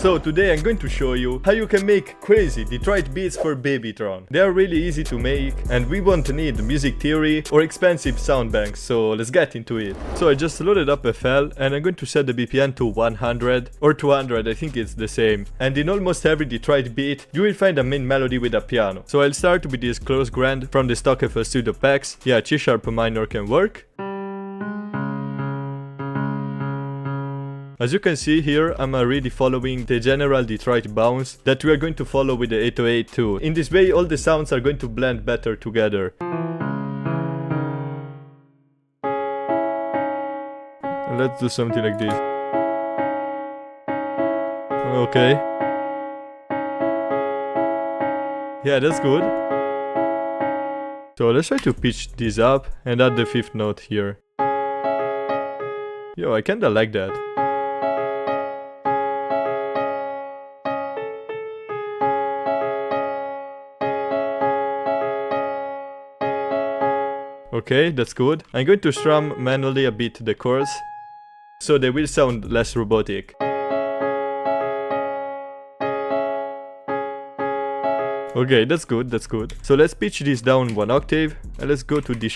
So today I'm going to show you how you can make crazy Detroit beats for BabyTron. They are really easy to make and we won't need music theory or expensive sound banks, so let's get into it. So I just loaded up FL and I'm going to set the BPM to 100 or 200, I think it's the same. And in almost every Detroit beat you will find a main melody with a piano. So I'll start with this close grand from the stock FL Studio packs. Yeah, C# minor can work. As you can see here, I'm already following the general Detroit bounce that we are going to follow with the 808 too. In this way, all the sounds are going to blend better together. Let's do something like this. Okay. Yeah, that's good. So let's try to pitch this up and add the 5th note here. Yo, I kinda like that. Okay, that's good. I'm going to strum manually a bit the chords, so they will sound less robotic. Okay, that's good, that's good. So let's pitch this down 1 octave, and let's go to D#.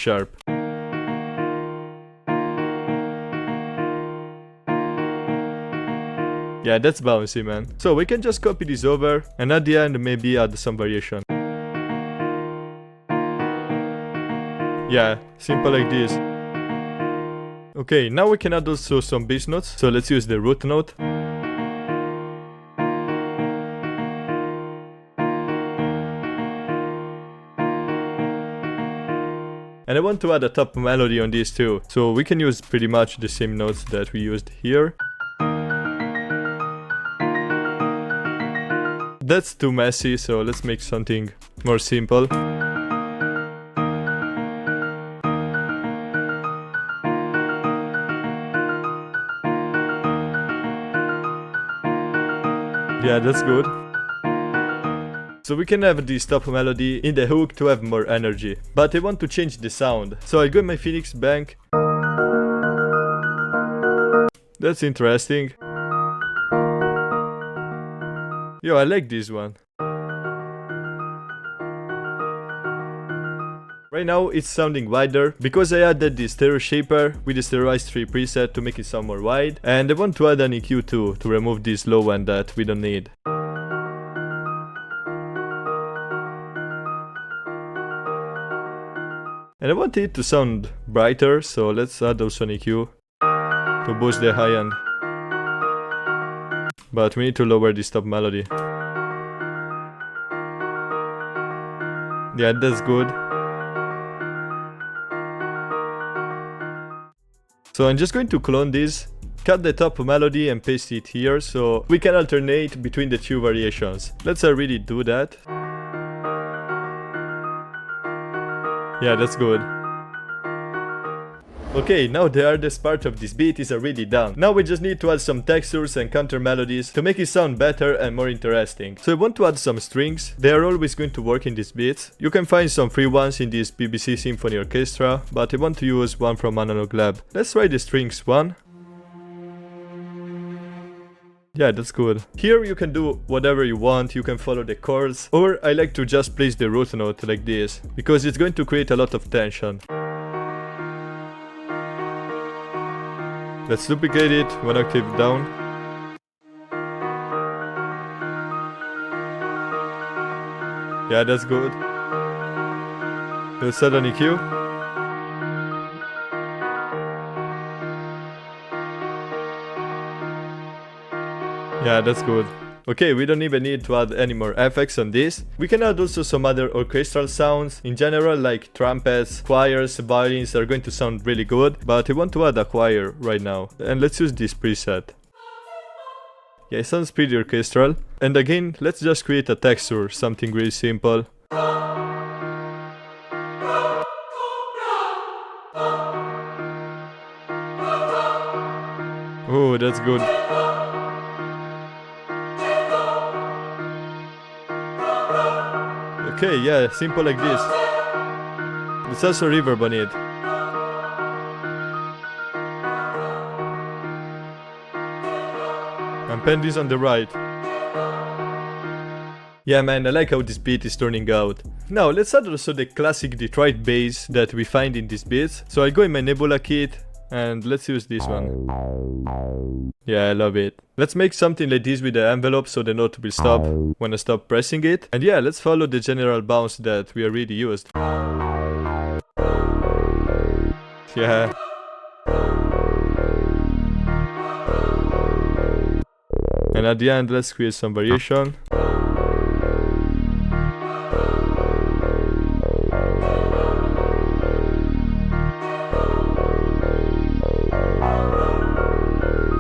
Yeah, that's bouncy, man. So we can just copy this over, and at the end maybe add some variation. Yeah, simple like this. Okay, now we can add also some bass notes, so let's use the root note. And I want to add a top melody on this too, so we can use pretty much the same notes that we used here. That's too messy, so let's make something more simple. Yeah, that's good. So we can have this top melody in the hook to have more energy. But I want to change the sound. So I go in my Phoenix bank. That's interesting. Yo, I like this one. Right now it's sounding wider because I added this stereo shaper with the stereoize 3 preset to make it sound more wide, and I want to add an EQ too to remove this low end that we don't need. And I want it to sound brighter, so let's add also an EQ to boost the high end. But we need to lower this top melody. Yeah, that's good. So I'm just going to clone this, cut the top melody and paste it here so we can alternate between the two variations. Let's already do that. Yeah, that's good. Okay, now the hardest part of this beat is already done. Now we just need to add some textures and counter melodies to make it sound better and more interesting. So I want to add some strings. They are always going to work in these beats. You can find some free ones in this BBC Symphony Orchestra, but I want to use one from Analog Lab. Let's try the strings one. Yeah, that's good. Here you can do whatever you want, you can follow the chords, or I like to just place the root note like this, because it's going to create a lot of tension. Let's duplicate it 1 octave down. Yeah, that's good. Let's add an EQ. Yeah, that's good. Okay, we don't even need to add any more effects on this. We can add also some other orchestral sounds. In general, like trumpets, choirs, violins are going to sound really good, but I want to add a choir right now. And let's use this preset. Yeah, it sounds pretty orchestral. And again, let's just create a texture, something really simple. Oh, that's good. Okay, yeah, simple like this. Let's also reverb on it. And pen this on the right. Yeah man, I like how this beat is turning out. Now let's add also the classic Detroit bass that we find in these beats. So I go in my Nebula kit and let's use this one. Yeah, I love it. Let's make something like this with the envelope so the note will stop when I stop pressing it. And yeah, let's follow the general bounce that we already used. Yeah. And at the end, let's create some variation.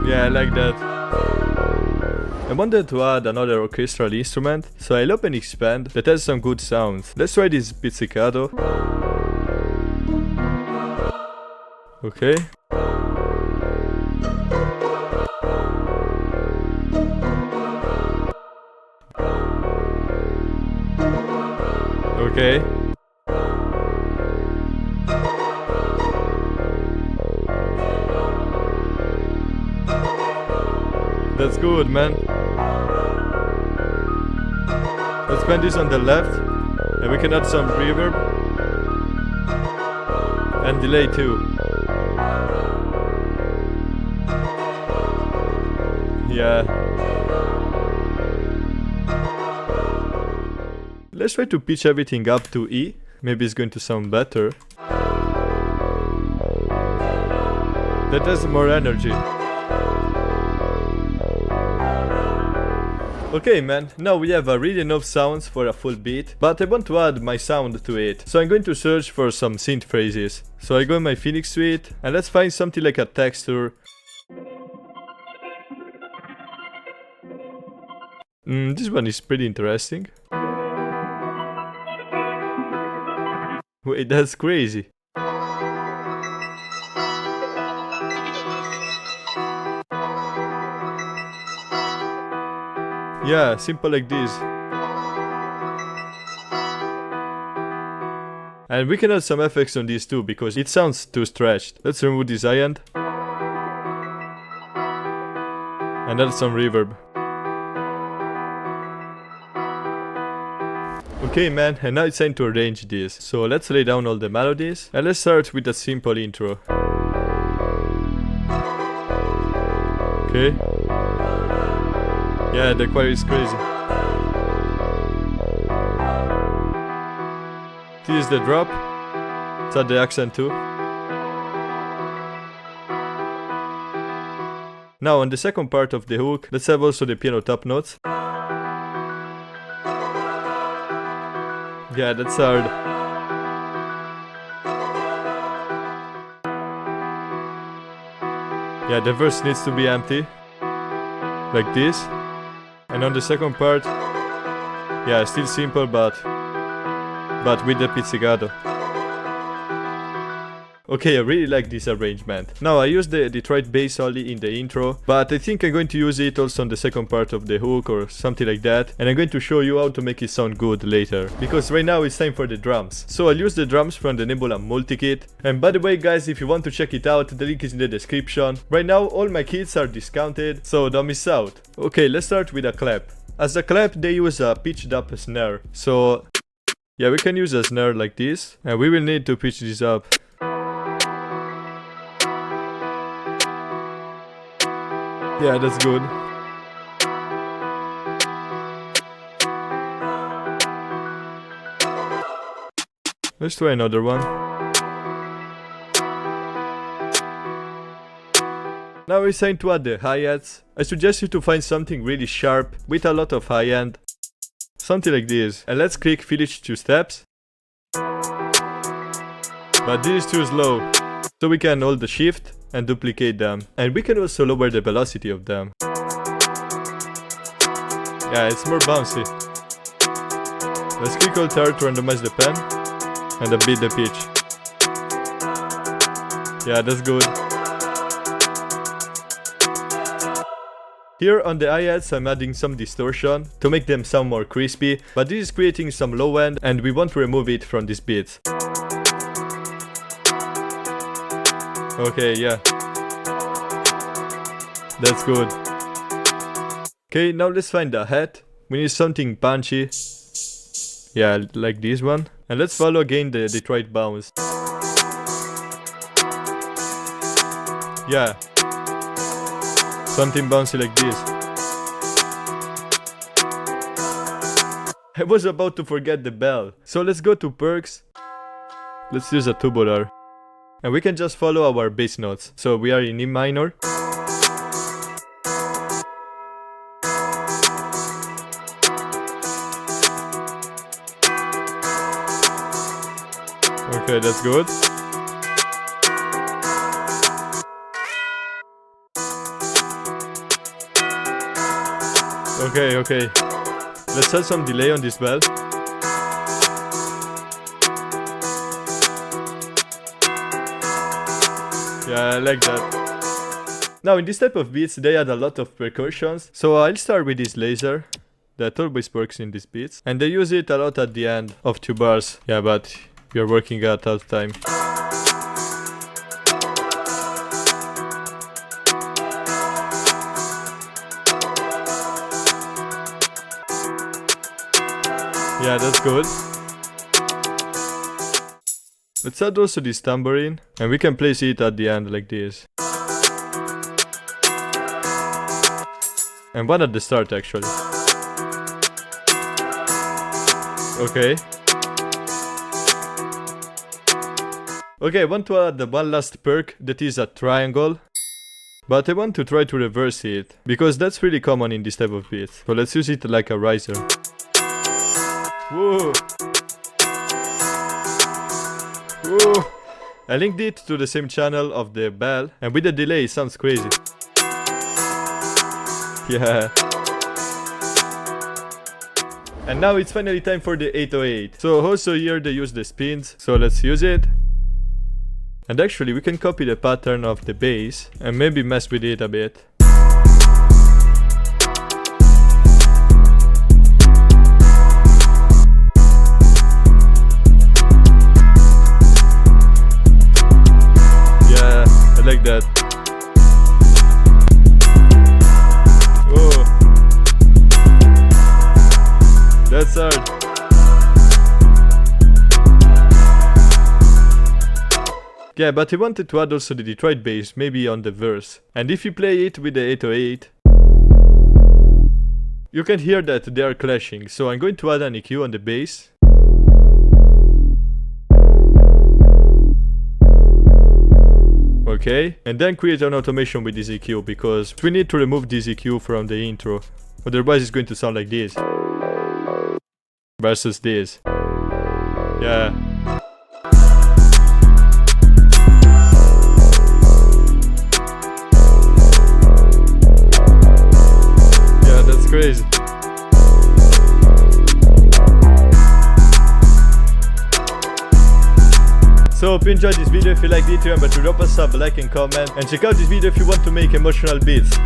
Yeah, I like that. I wanted to add another orchestral instrument, so I'll open Expand that has some good sounds. Let's try this pizzicato. Okay. Okay. That's good, man. Let's spend this on the left, and we can add some reverb and delay too. Yeah. Let's try to pitch everything up to E. Maybe it's going to sound better. That has more energy. Okay man, now we have really enough sounds for a full beat, but I want to add my sound to it. So I'm going to search for some synth phrases. So I go in my Phoenix suite and let's find something like a texture. This one is pretty interesting. Wait, that's crazy. Yeah, simple like this. And we can add some effects on these too, because it sounds too stretched. Let's remove this high end. And add some reverb. Okay man, and now it's time to arrange this. So let's lay down all the melodies. And let's start with a simple intro. Okay. Yeah, the choir is crazy. This is the drop. Let's add the accent too. Now on the second part of the hook, let's have also the piano top notes. Yeah, that's hard. Yeah, the verse needs to be empty. Like this. And on the second part, yeah, still simple, but with the pizzicato. Okay, I really like this arrangement. Now I use the Detroit bass only in the intro, but I think I'm going to use it also on the second part of the hook or something like that, and I'm going to show you how to make it sound good later, because right now it's time for the drums. So I'll use the drums from the Nebula multi-kit, and by the way guys, if you want to check it out, the link is in the description. Right now all my kits are discounted, so don't miss out. Okay, let's start with a clap. As a clap they use a pitched up snare, so yeah, we can use a snare like this, and we will need to pitch this up. Yeah, that's good. Let's try another one. Now it's time to add the hi-hats. I suggest you to find something really sharp with a lot of high-end. Something like this. And let's click finish 2 steps. But this is too slow. So we can hold the shift and duplicate them. And we can also lower the velocity of them. Yeah, it's more bouncy. Let's click Alt-R to randomize the pen and a bit the pitch. Yeah, that's good. Here on the hi-hats I'm adding some distortion to make them sound more crispy, but this is creating some low end and we want to remove it from these beats. Okay, yeah. That's good. Okay, now let's find the hat. We need something punchy. Yeah, like this one. And let's follow again the Detroit bounce. Yeah. Something bouncy like this. I was about to forget the bell. So let's go to perks. Let's use a tubular. And we can just follow our bass notes. So we are in E minor. Okay, that's good. Okay. Let's add some delay on this bell. Yeah, I like that. Now in this type of beats they add a lot of percussions. So I'll start with this laser that always works in these beats. And they use it a lot at the end of 2 bars. Yeah, but you're working at half time. Yeah, that's good. Let's add also this tambourine, and we can place it at the end like this. And one at the start actually. Okay. Okay, I want to add the one last perk that is a triangle. But I want to try to reverse it, because that's really common in this type of beats. So let's use it like a riser. Whoa! Whoa! I linked it to the same channel of the bell, and with the delay it sounds crazy. Yeah. And now it's finally time for the 808. So also here they use the spins, so let's use it. And actually we can copy the pattern of the bass and maybe mess with it a bit. Yeah, I like that. Oh, that's hard. Yeah, but I wanted to add also the Detroit bass, maybe on the verse. And if you play it with the 808, you can hear that they are clashing. So I'm going to add an EQ on the bass. Okay, and then create an automation with this EQ, because we need to remove this EQ from the intro. Otherwise it's going to sound like this. Versus this. Yeah. Crazy. So hope you enjoyed this video. If you liked it, remember to drop a sub, like and comment, and check out this video if you want to make emotional beats.